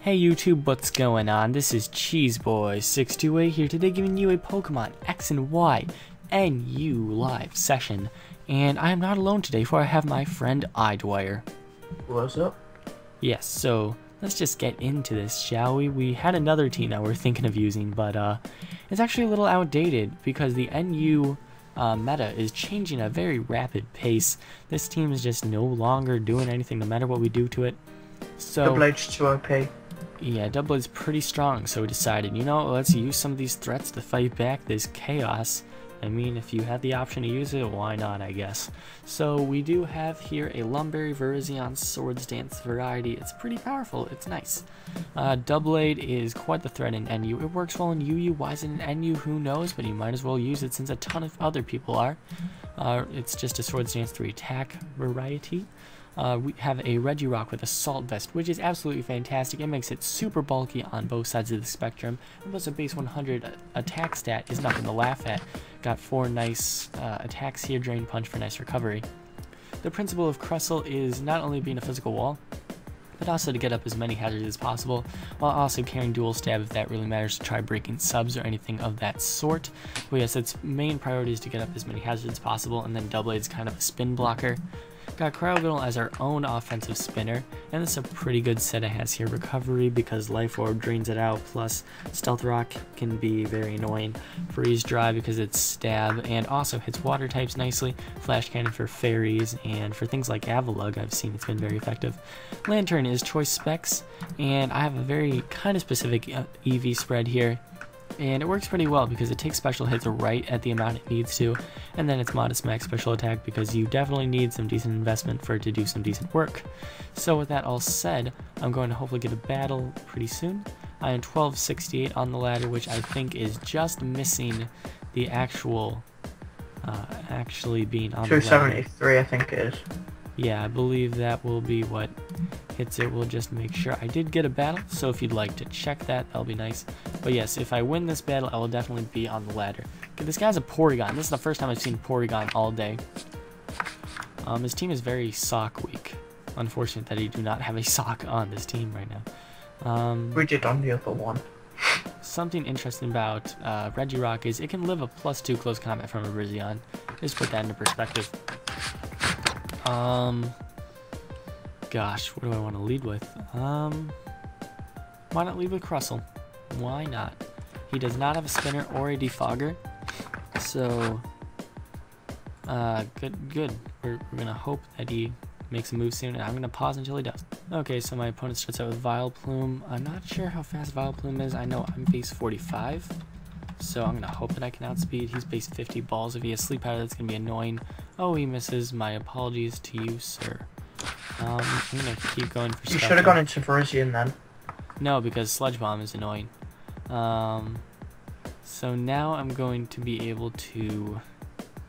Hey YouTube, what's going on? This is Cheeseboy628 here today giving you a Pokemon X and Y NU live session. And I am not alone today, for I have my friend iDwyer. What's up? Yes, so let's just get into this, shall we? We had another team that we're thinking of using, but it's actually a little outdated because the NU meta is changing at a very rapid pace. This team is just no longer doing anything no matter what we do to it. So Double H 2 OP. Yeah, Double is pretty strong, so we decided, you know, let's use some of these threats to fight back this chaos. I mean, if you had the option to use it, why not, I guess. So we do have here a Lumberry Virizion Swords Dance variety. It's pretty powerful, it's nice. Doublade is quite the threat in NU. It works well in UU, why is it in NU, who knows, but you might as well use it since a ton of other people are. It's just a Swords Dance 3 attack variety. We have a Regirock with Assault Vest, which is absolutely fantastic. It makes it super bulky on both sides of the spectrum. And plus a base 100 attack stat is nothing to laugh at. Got 4 nice attacks here, Drain Punch for nice recovery. The principle of Crustle is not only being a physical wall, but also to get up as many hazards as possible, while also carrying Dual Stab if that really matters, to try breaking subs or anything of that sort. But yes, its main priority is to get up as many hazards as possible, and then Doublade's kind of a spin blocker. Got Cryogonal as our own offensive spinner, and this is a pretty good set it has here. Recovery because Life Orb drains it out, plus Stealth Rock can be very annoying. Freeze Dry because it's stab, and also hits water types nicely. Flash Cannon for fairies, and for things like Avalugg I've seen it's been very effective. Lantern is choice specs, and I have a very kind of specific EV spread here. And it works pretty well because it takes special hits right at the amount it needs to, and then it's modest max special attack because you definitely need some decent investment for it to do some decent work. So with that all said, I'm going to hopefully get a battle pretty soon. I am 1268 on the ladder, which I think is just missing the actual actually being on the ladder. 273 I think it is. Yeah, I believe that will be what hits it. We'll just make sure I did get a battle, so if you'd like to check that, that'll be nice. But yes, if I win this battle, I will definitely be on the ladder. Okay, this guy's a Porygon. This is the first time I've seen Porygon all day. His team is very sock weak. Unfortunate that he do not have a sock on this team right now. We did on the other one. Something interesting about Regirock is it can live a +2 close combat from a Virizion. Just put that into perspective. Gosh, what do I want to lead with? Why not lead with Crustle? Why not? He does not have a spinner or a defogger, so good. We're gonna hope that he makes a move soon, and I'm gonna pause until he does. Okay, so my opponent starts out with Vileplume. I'm not sure how fast Vileplume is. I know I'm base 45, so I'm gonna hope that I can outspeed. He's base 50 balls. If he has Sleep Powder, that's gonna be annoying. Oh, he misses. My apologies to you, sir. I'm gonna keep going for stuff. You should have gone into Virizion then. No, because Sludge Bomb is annoying. So now I'm going to be able to...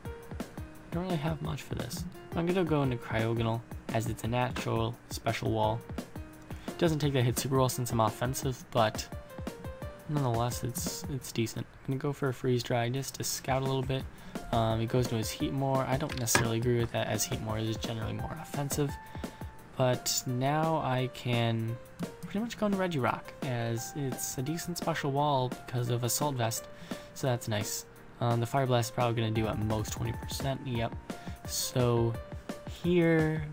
I don't really have much for this. I'm gonna go into Cryogonal, as it's a natural special wall. It doesn't take that hit super well since I'm offensive, but nonetheless, it's decent. I'm gonna go for a Freeze Dry just to scout a little bit. He goes to his Heatmore. I don't necessarily agree with that, as Heatmore is generally more offensive. But now I can pretty much go into Regirock, as it's a decent special wall because of Assault Vest, so that's nice. The Fire Blast is probably going to do at most 20%, yep. So here,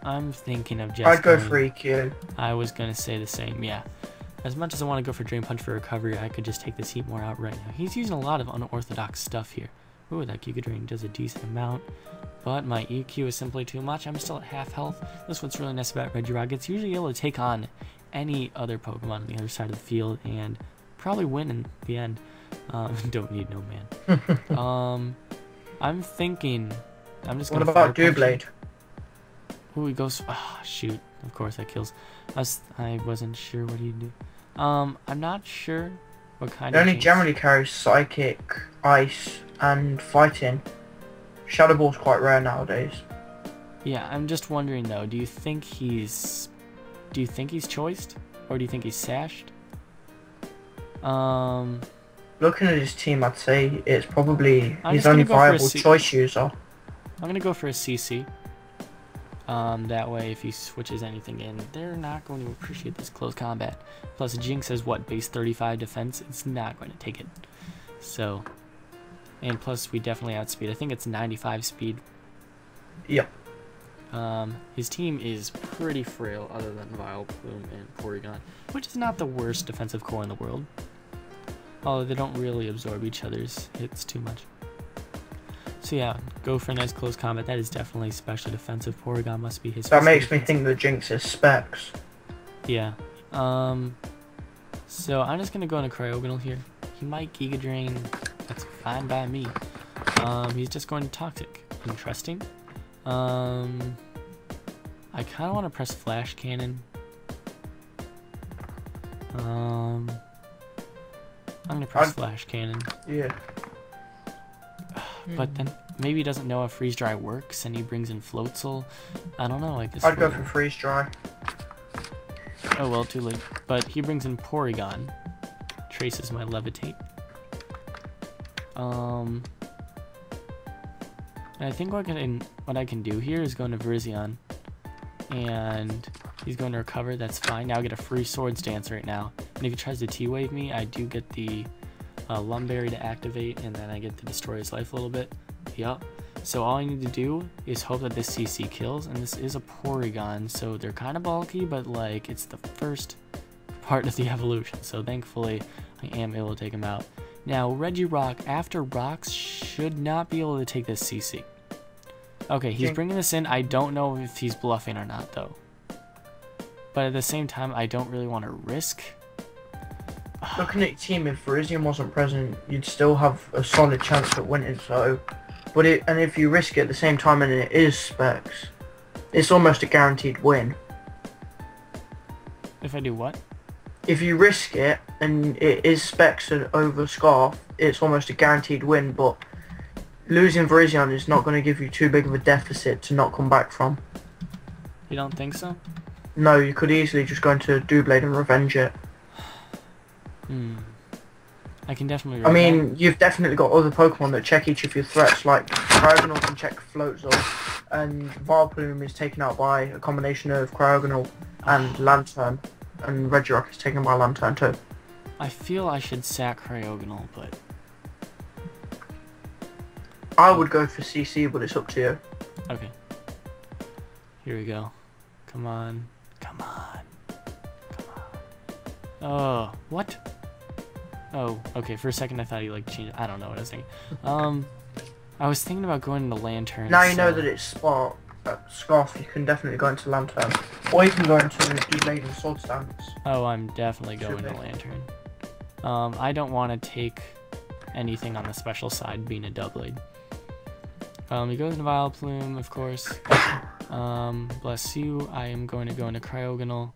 I'm thinking of just... I'd go for EQ. I was going to say the same, yeah. As much as I want to go for Drain Punch for recovery, I could just take this Heatmore out right now. He's using a lot of unorthodox stuff here. Ooh, that Giga Drain does a decent amount, but my EQ is simply too much. I'm still at half health. This is what's really nice about Regirock. It's usually able to take on any other Pokemon on the other side of the field and probably win in the end. Don't need no man. I'm thinking, I'm just gonna... What about Doublade? Ooh, he goes... Oh, shoot. Of course that kills. I wasn't sure what he'd do. I'm not sure what kind of... It only generally carries Psychic, Ice, and Fighting. Shadow Ball's quite rare nowadays. Yeah, I'm just wondering though, do you think he's choiced? Or do you think he's sashed? Looking at his team, I'd say it's probably his only only viable choice user. I'm gonna go for a CC. That way, if he switches anything in, they're not going to appreciate this close combat. Plus, Jinx has what, base 35 defense? It's not going to take it. So, and plus, we definitely outspeed. I think it's 95 speed. Yep. His team is pretty frail, other than Vileplume and Porygon, which is not the worst defensive core in the world. Although they don't really absorb each other's hits too much. So yeah, go for a nice close combat. That is definitely special defensive. Porygon must be his. That makes me think the Jinx is Specs. Yeah. So I'm just gonna go into Cryogonal here. He might Giga Drain. That's fine by me. He's just going to Toxic. Interesting. I kind of want to press Flash Cannon. I'm gonna press Flash Cannon. Yeah. But then maybe he doesn't know if Freeze Dry works, and he brings in Floatzel. I don't know. I guess I'd go for Freeze Dry. Oh well, too late. But he brings in Porygon. Traces my Levitate. And I think what I can do here is go into Virizion, and he's going to recover. That's fine. Now I get a free Swords Dance right now, and if he tries to T-Wave me, I do get the Lumberry to activate, and then I get to destroy his life a little bit. Yup. So all I need to do is hope that this CC kills, and this is a Porygon, so they're kind of bulky, but like it's the first part of the evolution. So thankfully, I am able to take him out. Now Regirock, after rocks, should not be able to take this CC. Okay, he's bringing this in. I don't know if he's bluffing or not, though. But at the same time, I don't really want to risk. Looking at your team, if Virizion wasn't present, you'd still have a solid chance at winning. So, and if you risk it at the same time and it is Specs, it's almost a guaranteed win. If I do what? If you risk it and it is Specs over Scarf, it's almost a guaranteed win. But losing Virizion is not going to give you too big of a deficit to not come back from. You don't think so? No, you could easily just go into Doublade and revenge it. I can definitely. I mean, you've definitely got other Pokemon that check each of your threats, like Cryogonal can check Floatzel, and Vileplume is taken out by a combination of Cryogonal and Lantern, and Regirock is taken by Lantern too. I feel I should sack Cryogonal, but I would go for CC, but it's up to you. Okay. Here we go. Come on. Come on. Come on. Oh, what? Oh, okay. For a second, I thought he like changed. I don't know what I was thinking. I was thinking about going into Lantern. Now you know that it's Scarf. You can definitely go into Lantern, or you can go into Doublade and Sword Stance. Oh, I'm definitely going to Lantern. I don't want to take anything on the special side, being a Doublade. He goes into Vileplume, of course. Bless you. I am going to go into Cryogonal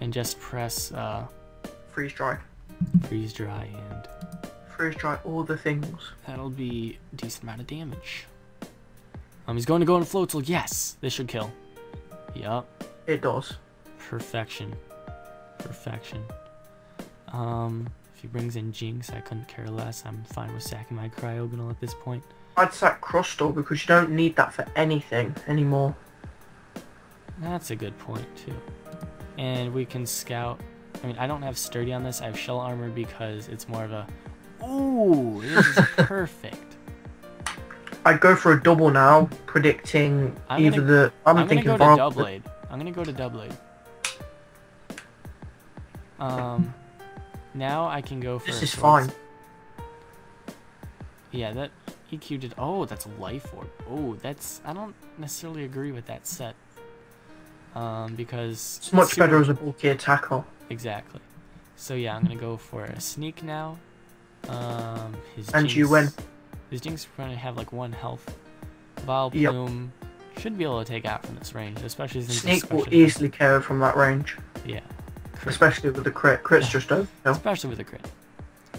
and just press Freeze Dry. Freeze Dry, and Freeze Dry all the things. That'll be a decent amount of damage. He's going to go into Floatzel. Yes, this should kill. Yup. It does. Perfection. Perfection. If he brings in Jinx, I couldn't care less. I'm fine with sacking my Cryogonal at this point. I'd sack Crustle because you don't need that for anything anymore. That's a good point too. And we can scout. I mean, I don't have Sturdy on this. I have Shell Armor because it's more of a... Ooh, this is perfect. I'd go for a double now, predicting I'm gonna go to Doublade. I'm gonna go to Doublade. Now I can go for... This is fine. Yeah, that EQ did... Oh, that's Life Orb. Oh, that's... I don't necessarily agree with that set. Because... It's much better as a bulky attacker. Exactly. So yeah, I'm gonna go for a Sneak now. You win. His Jinx is gonna have like 1 health. Vileplume should be able to take out from this range, especially since Sneak will easily KO from that range. Yeah. Crit. Especially with the crit. Crit's just over. Especially with the crit.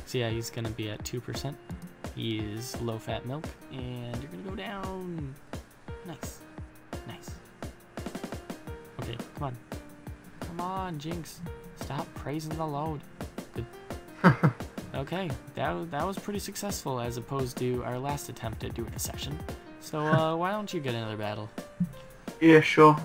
So yeah, he's gonna be at 2%. He is low fat milk, and you're gonna go down. Nice. Nice. Okay, come on. Come on, Jinx. Stop praising the load. Good. Okay, that was pretty successful as opposed to our last attempt at doing a session. So why don't you get another battle? Yeah, sure.